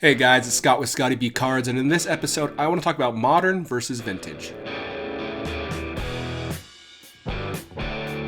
Hey guys, it's Scott with Scotty B Cards, and in this episode, I want to talk about modern versus vintage.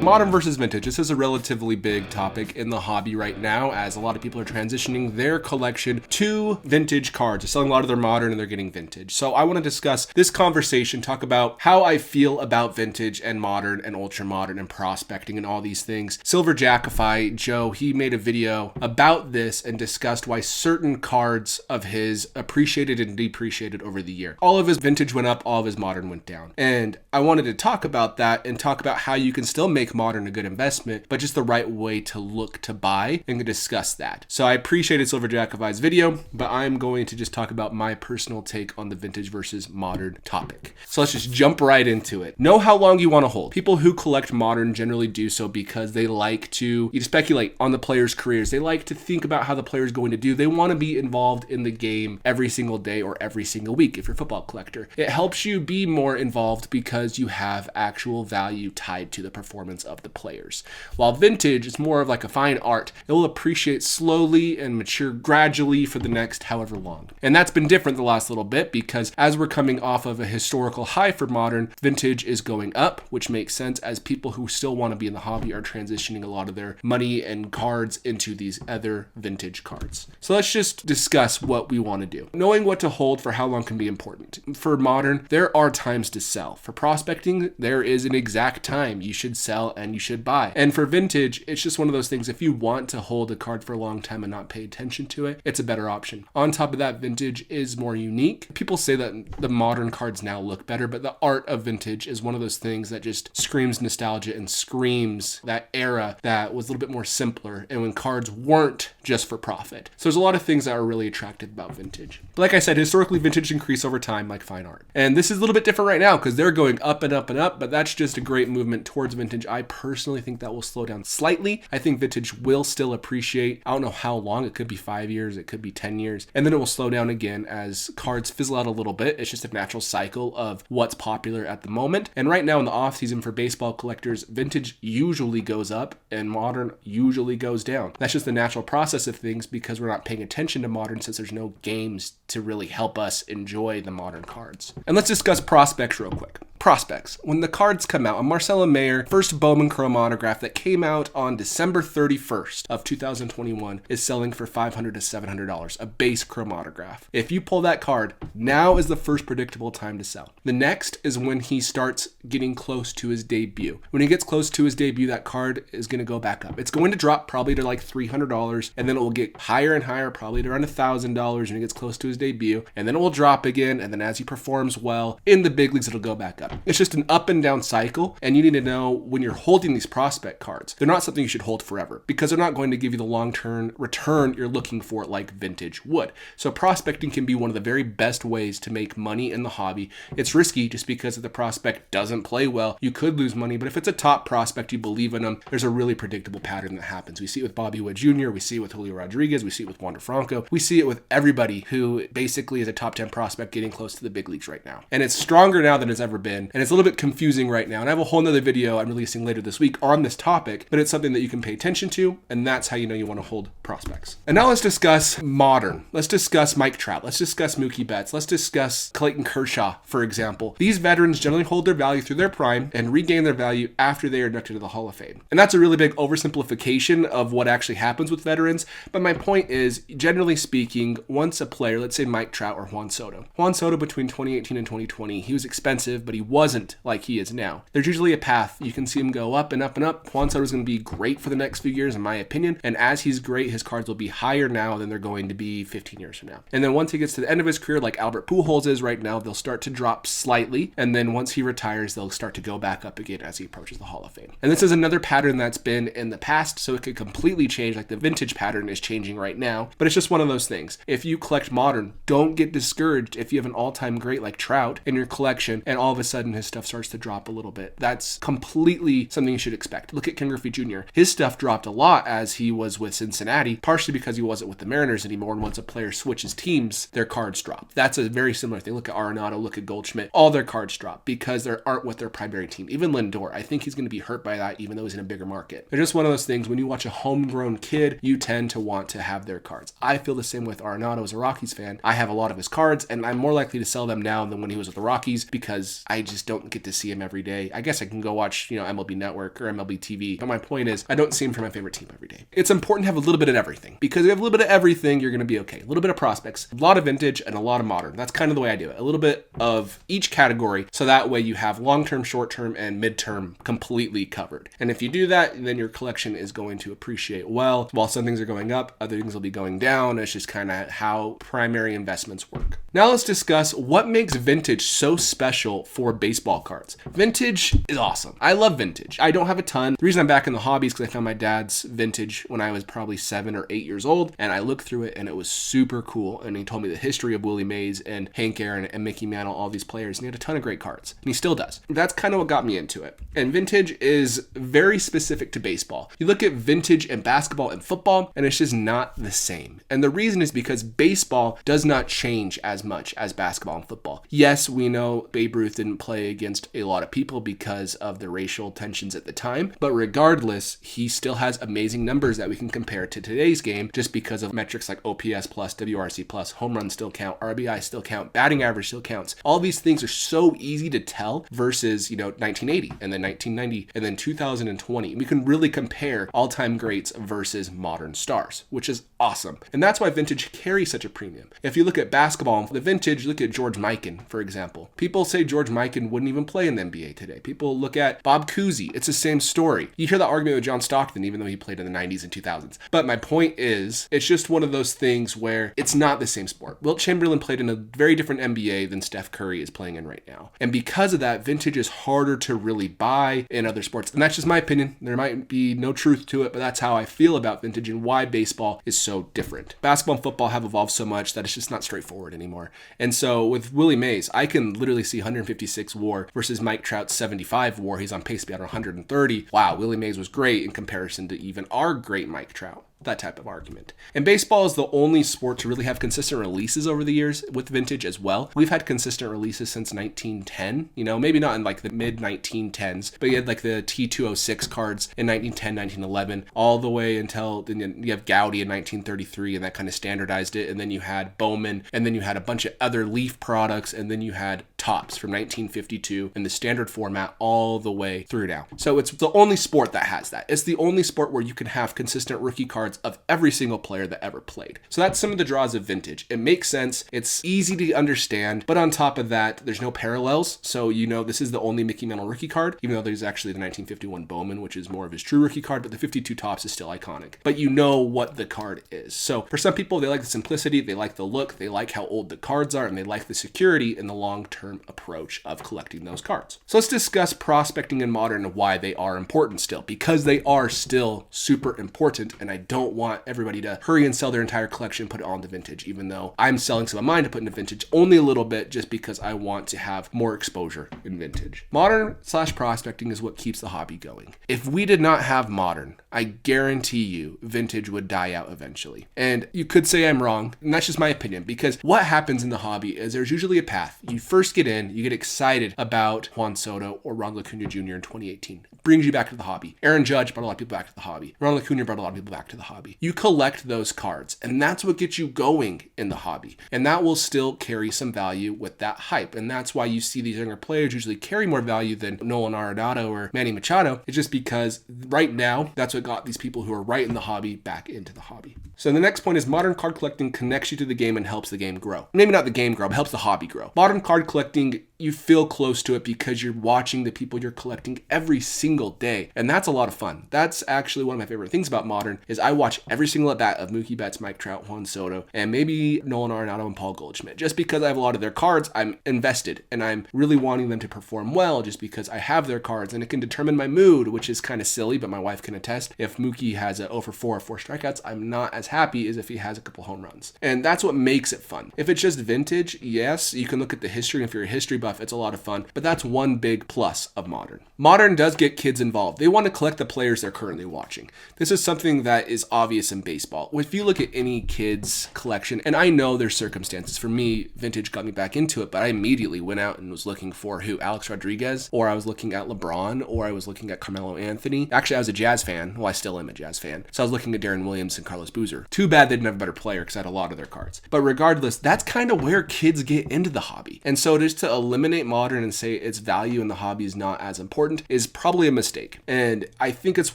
Modern versus vintage. This is a relatively big topic in the hobby right now, as a lot of people are transitioning their collection to vintage cards. They're selling a lot of their modern and they're getting vintage. So I want to discuss this conversation, talk about how I feel about vintage and modern and ultra modern and prospecting and all these things. Silver Jackify Joe, he made a video about this and discussed why certain cards of his appreciated and depreciated over the year. All of his vintage went up, all of his modern went down. And I wanted to talk about that and talk about how you can still make modern a good investment, but just the right way to look to buy, and to discuss that. So I appreciated Silver Jackify's video, but I'm going to just talk about my personal take on the vintage versus modern topic. So let's just jump right into it. Know how long you want to hold. People who collect modern generally do so because they like to speculate on the players' careers. They like to think about how the player is going to do. They want to be involved in the game every single day or every single week if you're a football collector. It helps you be more involved because you have actual value tied to the performance of the players. While vintage is more of like a fine art, it will appreciate slowly and mature gradually for the next however long. And that's been different the last little bit because as we're coming off of a historical high for modern, vintage is going up, which makes sense as people who still want to be in the hobby are transitioning a lot of their money and cards into these other vintage cards. So let's just discuss what we want to do. Knowing what to hold for how long can be important. For modern, there are times to sell. For prospecting, there is an exact time you should sell and you should buy. And for vintage, it's just one of those things. If you want to hold a card for a long time and not pay attention to it, it's a better option. On top of that, vintage is more unique. People say that the modern cards now look better, but the art of vintage is one of those things that just screams nostalgia and screams that era that was a little bit more simpler and when cards weren't just for profit. So there's a lot of things that are really attractive about vintage. But like I said, historically, vintage increase over time like fine art. And this is a little bit different right now because they're going up and up and up, but that's just a great movement towards vintage. I personally think that will slow down slightly. I think vintage will still appreciate. I don't know how long. It could be 5 years. It could be 10 years. And then it will slow down again as cards fizzle out a little bit. It's just a natural cycle of what's popular at the moment. And right now in the off season for baseball collectors, vintage usually goes up and modern usually goes down. That's just the natural process of things because we're not paying attention to modern since there's no games to really help us enjoy the modern cards. And let's discuss prospects real quick. Prospects. When the cards come out, a Marcelo Mayer first Bowman Chrome autograph that came out on December 31st of 2021 is selling for $500 to $700, a base Chrome autograph. If you pull that card, now is the first predictable time to sell. The next is when he starts getting close to his debut. When he gets close to his debut, that card is going to go back up. It's going to drop probably to like $300, and then it will get higher and higher, probably to around $1,000 when he gets close to his debut, and then it will drop again, and then as he performs well in the big leagues, it'll go back up. It's just an up and down cycle, and you need to know when you're holding these prospect cards, they're not something you should hold forever because they're not going to give you the long-term return you're looking for like vintage would. So prospecting can be one of the very best ways to make money in the hobby. It's risky just because if the prospect doesn't play well, you could lose money, but if it's a top prospect, you believe in them, there's a really predictable pattern that happens. We see it with Bobby Witt Jr., we see it with Julio Rodriguez, we see it with Wander Franco, we see it with everybody who basically is a top 10 prospect getting close to the big leagues right now. And it's stronger now than it's ever been, and it's a little bit confusing right now. And I have a whole nother video I'm releasing later this week on this topic, but it's something that you can pay attention to, and that's how you know you want to hold prospects. And now let's discuss modern. Let's discuss Mike Trout. Let's discuss Mookie Betts. Let's discuss Clayton Kershaw, for example. These veterans generally hold their value through their prime and regain their value after they are inducted to the Hall of Fame. And that's a really big oversimplification of what actually happens with veterans, but my point is, generally speaking, once a player, let's say Mike Trout or Juan Soto between 2018 and 2020, he was expensive, but he wasn't like he is now. There's usually a path. You can see him go up and up and up. Juan Soto is going to be great for the next few years, in my opinion. And as he's great, his cards will be higher now than they're going to be 15 years from now. And then once he gets to the end of his career, like Albert Pujols is right now, they'll start to drop slightly. And then once he retires, they'll start to go back up again as he approaches the Hall of Fame. And this is another pattern that's been in the past, so it could completely change. Like the vintage pattern is changing right now, but it's just one of those things. If you collect modern, don't get discouraged if you have an all-time great like Trout in your collection and all of a sudden his stuff starts to drop a little bit. That's completely something you should expect. Look at Ken Griffey Jr. His stuff dropped a lot as he was with Cincinnati Cincinnati, partially because he wasn't with the Mariners anymore, and once a player switches teams, their cards drop. That's a very similar thing. Look at Arenado, look at Goldschmidt, all their cards drop because they aren't with their primary team. Even Lindor, I think he's going to be hurt by that even though he's in a bigger market. They're just one of those things, when you watch a homegrown kid, you tend to want to have their cards. I feel the same with Arenado as a Rockies fan. I have a lot of his cards, and I'm more likely to sell them now than when he was with the Rockies because I just don't get to see him every day. I guess I can go watch, MLB Network or MLB TV, but my point is I don't see him for my favorite team every day. It's important to have a little bit of everything, because if you have a little bit of everything, you're going to be okay. A little bit of prospects, a lot of vintage, and a lot of modern. That's kind of the way I do it. A little bit of each category, so that way you have long-term, short-term, and mid-term completely covered. And if you do that, then your collection is going to appreciate well. While some things are going up, other things will be going down. It's just kind of how primary investments work. Now let's discuss what makes vintage so special for baseball cards. Vintage is awesome. I love vintage. I don't have a ton. The reason I'm back in the hobby is because I found my dad's vintage when I was probably 7 or 8 years old, and I looked through it and it was super cool. And he told me the history of Willie Mays and Hank Aaron and Mickey Mantle, all these players, and he had a ton of great cards, and he still does. That's kind of what got me into it. And vintage is very specific to baseball. You look at vintage in basketball and football, and it's just not the same. And the reason is because baseball does not change as much as basketball and football. Yes, we know Babe Ruth didn't play against a lot of people because of the racial tensions at the time, but regardless, he still has amazing numbers that we can compare to today's game just because of metrics like OPS plus, WRC plus, home runs still count, RBI still count, batting average still counts. All these things are so easy to tell versus, 1980 and then 1990 and then 2020. We can really compare all-time greats versus modern stars, which is awesome. And that's why vintage carries such a premium. If you look at basketball, the vintage, look at George Mikan, for example. People say George Mikan wouldn't even play in the NBA today. People look at Bob Cousy. It's the same story. You hear the argument with John Stockton, even though he played in the 90s and 2000s. But my point is, it's just one of those things where it's not the same sport. Wilt Chamberlain played in a very different NBA than Steph Curry is playing in right now. And because of that, vintage is harder to really buy in other sports. And that's just my opinion. There might be no truth to it, but that's how I feel about vintage and why baseball is so different. Basketball and football have evolved so much that it's just not straightforward anymore. And so with Willie Mays, I can literally see 156 WAR versus Mike Trout's 75 WAR. He's on pace to be at 130. Wow, Willie Mays was great in comparison to even our great Mike Trout. That type of argument. And baseball is the only sport to really have consistent releases over the years with vintage as well. We've had consistent releases since 1910, maybe not in like the mid 1910s, but you had like the T206 cards in 1910, 1911, all the way until then you have Gowdy in 1933, and that kind of standardized it. And then you had Bowman, and then you had a bunch of other Leaf products, and then you had Topps from 1952 in the standard format all the way through now. So it's the only sport that has that. It's the only sport where you can have consistent rookie cards of every single player that ever played. So that's some of the draws of vintage. It makes sense. It's easy to understand, but on top of that, there's no parallels. So this is the only Mickey Mantle rookie card, even though there's actually the 1951 Bowman, which is more of his true rookie card, but the 52 Topps is still iconic. But you know what the card is. So for some people, they like the simplicity, they like the look, they like how old the cards are, and they like the security and the long-term approach of collecting those cards. So let's discuss prospecting in modern and why they are important still, because they are still super important, and I don't want everybody to hurry and sell their entire collection and put it on the vintage, even though I'm selling some of mine to put into vintage only a little bit just because I want to have more exposure in vintage. Modern/prospecting is what keeps the hobby going. If we did not have modern, I guarantee you vintage would die out eventually. And you could say I'm wrong, and that's just my opinion, because what happens in the hobby is there's usually a path. You first get in, you get excited about Juan Soto or Ronald Acuna Jr. in 2018. It brings you back to the hobby. Aaron Judge brought a lot of people back to the hobby. Ronald Acuna brought a lot of people back to the hobby. You collect those cards, and that's what gets you going in the hobby. And that will still carry some value with that hype. And that's why you see these younger players usually carry more value than Nolan Arenado or Manny Machado. It's just because right now, that's what got these people who are right in the hobby back into the hobby. So the next point is modern card collecting connects you to the game and helps the game grow. Maybe not the game grow, but helps the hobby grow. Modern card collecting, you feel close to it because you're watching the people you're collecting every single day. And that's a lot of fun. That's actually one of my favorite things about modern is I watch every single at bat of Mookie Betts, Mike Trout, Juan Soto, and maybe Nolan Arenado and Paul Goldschmidt. Just because I have a lot of their cards, I'm invested and I'm really wanting them to perform well just because I have their cards, and it can determine my mood, which is kind of silly, but my wife can attest. If Mookie has a 0 for 4 or 4 strikeouts, I'm not as happy as if he has a couple home runs. And that's what makes it fun. If it's just vintage, yes, you can look at the history. If you're a history buff, buff. It's a lot of fun, but that's one big plus of Modern. Modern does get kids involved. They want to collect the players they're currently watching. This is something that is obvious in baseball. If you look at any kid's collection, and I know there's circumstances. For me, vintage got me back into it, but I immediately went out and was looking for Alex Rodriguez, or I was looking at LeBron, or I was looking at Carmelo Anthony. Actually, I was a Jazz fan. Well, I still am a Jazz fan. So I was looking at Darren Williams and Carlos Boozer. Too bad they didn't have a better player because I had a lot of their cards. But regardless, that's kind of where kids get into the hobby. And so just to eliminate Modern and say its value in the hobby is not as important is probably a mistake. And I think it's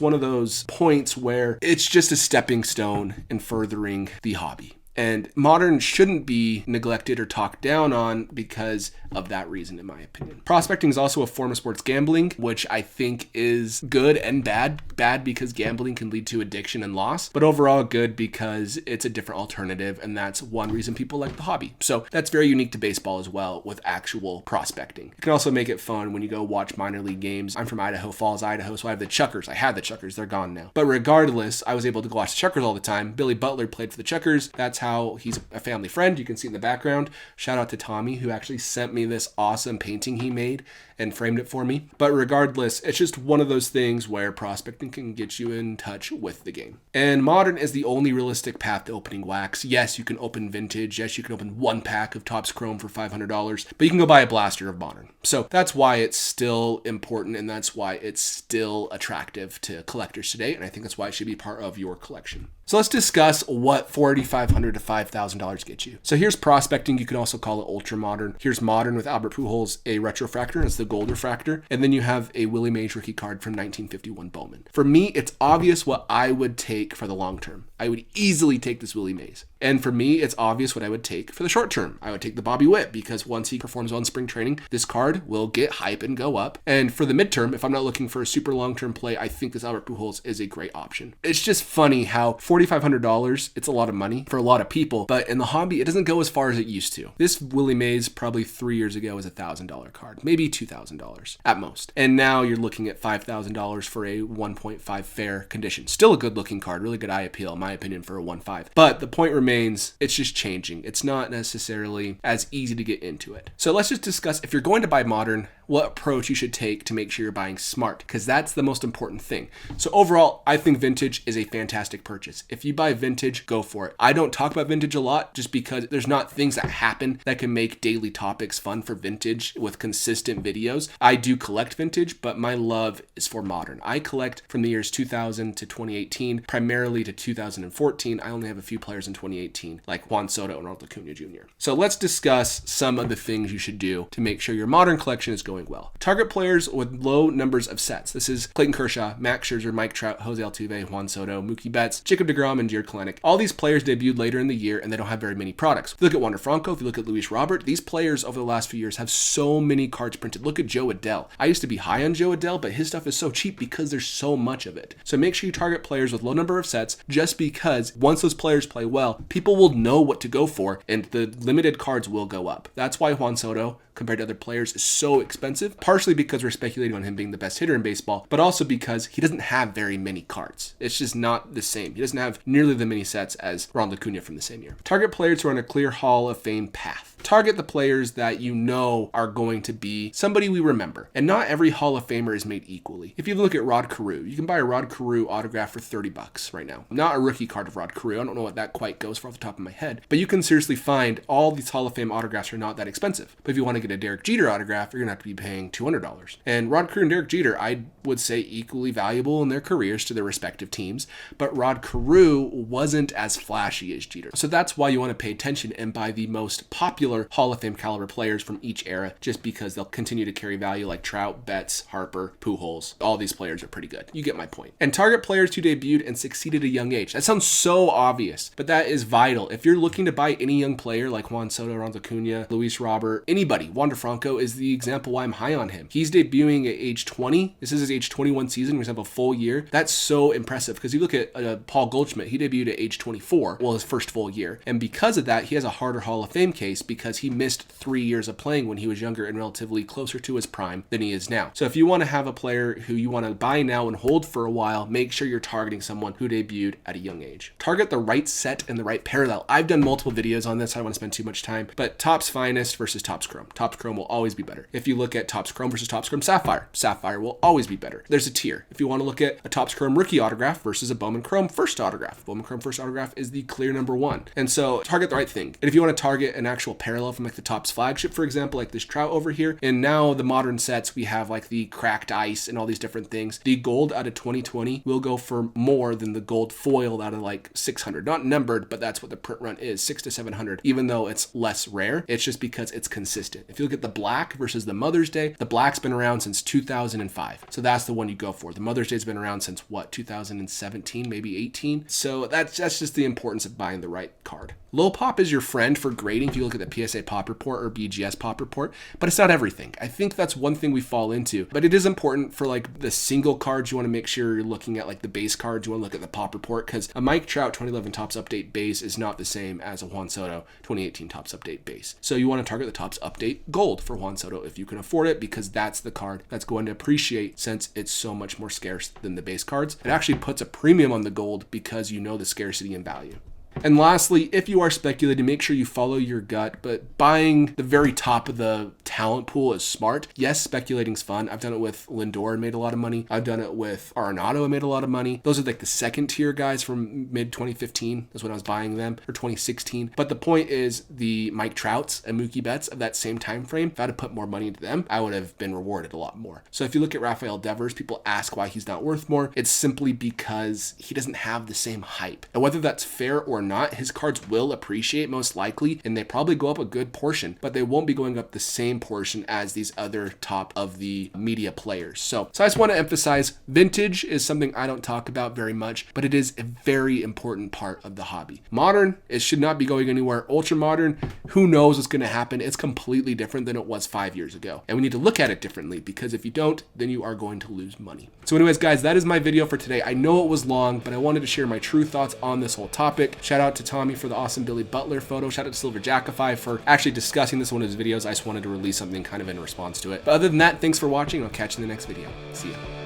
one of those points where it's just a stepping stone in furthering the hobby. And Modern shouldn't be neglected or talked down on because of that reason, in my opinion. Prospecting is also a form of sports gambling, which I think is good and bad. Bad because gambling can lead to addiction and loss, but overall good because it's a different alternative, and that's one reason people like the hobby. So that's very unique to baseball as well, with actual prospecting. You can also make it fun when you go watch minor league games. I'm from Idaho Falls, Idaho, so I have the Chuckers. I had the Chuckers. They're gone now. But regardless, I was able to go watch the Chuckers all the time. Billy Butler played for the Chuckers. That's how he's a family friend. You can see in the background. Shout out to Tommy, who actually sent me this awesome painting he made and framed it for me. But regardless, it's just one of those things where prospecting can get you in touch with the game. And Modern is the only realistic path to opening wax. Yes, you can open vintage. Yes, you can open one pack of Topps Chrome for $500, but you can go buy a blaster of Modern. So that's why it's still important, and that's why it's still attractive to collectors today. And I think that's why it should be part of your collection. So let's discuss what $4,500 to $5,000 get you. So here's prospecting. You can also call it ultra modern. Here's Modern with Albert Pujols, a retrofractor, and it's the gold refractor. And then you have a Willie Mays rookie card from 1951 Bowman. For me, it's obvious what I would take for the long term. I would easily take this Willie Mays. And for me, it's obvious what I would take for the short term. I would take the Bobby Witt, because once he performs well in spring training, this card will get hype and go up. And for the midterm, if I'm not looking for a super long-term play, I think this Albert Pujols is a great option. It's just funny how $4,500, it's a lot of money for a lot of people, but in the hobby, it doesn't go as far as it used to. This Willie Mays probably 3 years ago was $1,000 card, maybe $2,000 at most. And now you're looking at $5,000 for a 1.5 fair condition. Still a good looking card, really good eye appeal, in my opinion, for a 1.5. But the point remains, it's just changing. It's not necessarily as easy to get into it. So let's just discuss, if you're going to buy Modern, what approach you should take to make sure you're buying smart, because that's the most important thing. So overall, I think vintage is a fantastic purchase. If you buy vintage, go for it. I don't talk about vintage a lot just because there's not things that happen that can make daily topics fun for vintage with consistent videos. I do collect vintage, but my love is for Modern. I collect from the years 2000 to 2018, primarily to 2014. I only have a few players in 2018, like Juan Soto and Ronald Acuna Jr. So let's discuss some of the things you should do to make sure your Modern collection is going well. Target players with low numbers of sets. This is Clayton Kershaw, Max Scherzer, Mike Trout, Jose Altuve, Juan Soto, Mookie Betts, Jacob deGrom, and Jared Kelenic. All these players debuted later in the year, and they don't have very many products. If you look at Wander Franco, if you look at Luis Robert, these players over the last few years have so many cards printed. Look at Joe Adell. I used to be high on Joe Adell, but his stuff is so cheap because there's so much of it. So make sure you target players with low number of sets, just because once those players play well, people will know what to go for, and the limited cards will go up. That's why Juan Soto, compared to other players, is so expensive, partially because we're speculating on him being the best hitter in baseball, but also because he doesn't have very many cards. It's just not the same. He doesn't have nearly the many sets as Ronald Acuna from the same year. Target players who are on a clear Hall of Fame path. Target the players that you know are going to be somebody we remember. And not every Hall of Famer is made equally. If you look at Rod Carew, you can buy a Rod Carew autograph for $30 right now. Not a rookie card of Rod Carew. I don't know what that quite goes for off the top of my head, but you can seriously find all these Hall of Fame autographs are not that expensive. But if you want to get a Derek Jeter autograph, you're gonna have to be paying $200. And Rod Carew and Derek Jeter, I would say, equally valuable in their careers to their respective teams, but Rod Carew wasn't as flashy as Jeter. So that's why you want to pay attention and buy the most popular Hall of Fame caliber players from each era, just because they'll continue to carry value, like Trout, Betts, Harper, Pujols. All these players are pretty good. You get my point. And target players who debuted and succeeded at a young age. That sounds so obvious, but that is vital. If you're looking to buy any young player like Juan Soto, Ronald Acuna, Luis Robert, anybody, Wander Franco is the example why I'm high on him. He's debuting at age 20. This is his age 21 season. We have a full year. That's so impressive, because you look at Paul Goldschmidt, he debuted at age 24. Well, his first full year. And because of that, he has a harder Hall of Fame case because because he missed 3 years of playing when he was younger and relatively closer to his prime than he is now. So if you want to have a player who you want to buy now and hold for a while, make sure you're targeting someone who debuted at a young age. Target the right set and the right parallel. I've done multiple videos on this. I don't want to spend too much time, but Topps Finest versus Topps Chrome. Topps Chrome will always be better. If you look at Topps Chrome versus Topps Chrome Sapphire, Sapphire will always be better. There's a tier. If you want to look at a Topps Chrome rookie autograph versus a Bowman Chrome first autograph, Bowman Chrome first autograph is the clear number one. And so target the right thing. And if you want to target an actual parallel from like the Topps flagship, for example, like this Trout over here, and now the modern sets, we have like the cracked ice and all these different things. The gold out of 2020 will go for more than the gold foiled out of like 600. Not numbered, but that's what the print run is, 600 to 700, even though it's less rare. It's just because it's consistent. If you look at the black versus the Mother's Day, the black's been around since 2005. So that's the one you go for. The Mother's Day's been around since what, 2017, maybe 18. So that's just the importance of buying the right card. Low pop is your friend for grading if you look at the PSA Pop Report or BGS Pop Report, but it's not everything. I think that's one thing we fall into, but it is important for like the single cards. You want to make sure you're looking at like the base cards. You want to look at the Pop Report because a Mike Trout 2011 Topps Update base is not the same as a Juan Soto 2018 Topps Update base. So you want to target the Topps Update Gold for Juan Soto if you can afford it, because that's the card that's going to appreciate since it's so much more scarce than the base cards. It actually puts a premium on the gold because you know the scarcity and value. And lastly, if you are speculating, make sure you follow your gut, but buying the very top of the talent pool is smart. Yes, speculating's fun. I've done it with Lindor and made a lot of money. I've done it with Arenado and made a lot of money. Those are like the second tier guys from mid 2015. That's when I was buying them, or 2016. But the point is the Mike Trouts and Mookie Betts of that same time frame, if I had to put more money into them, I would have been rewarded a lot more. So if you look at Rafael Devers, people ask why he's not worth more. It's simply because he doesn't have the same hype. And whether that's fair or not, his cards will appreciate most likely, and they probably go up a good portion, but they won't be going up the same portion as these other top of the media players. So I just want to emphasize vintage is something I don't talk about very much, but it is a very important part of the hobby. Modern, it should not be going anywhere. Ultra modern, who knows what's going to happen? It's completely different than it was 5 years ago. And we need to look at it differently, because if you don't, then you are going to lose money. So anyways, guys, that is my video for today. I know it was long, but I wanted to share my true thoughts on this whole topic. Shout out to Tommy for the awesome Billy Butler photo. Shout out to Silver Jackify for actually discussing this in one of his videos. I just wanted to release something kind of in response to it. But other than that, thanks for watching. I'll catch you in the next video. See ya.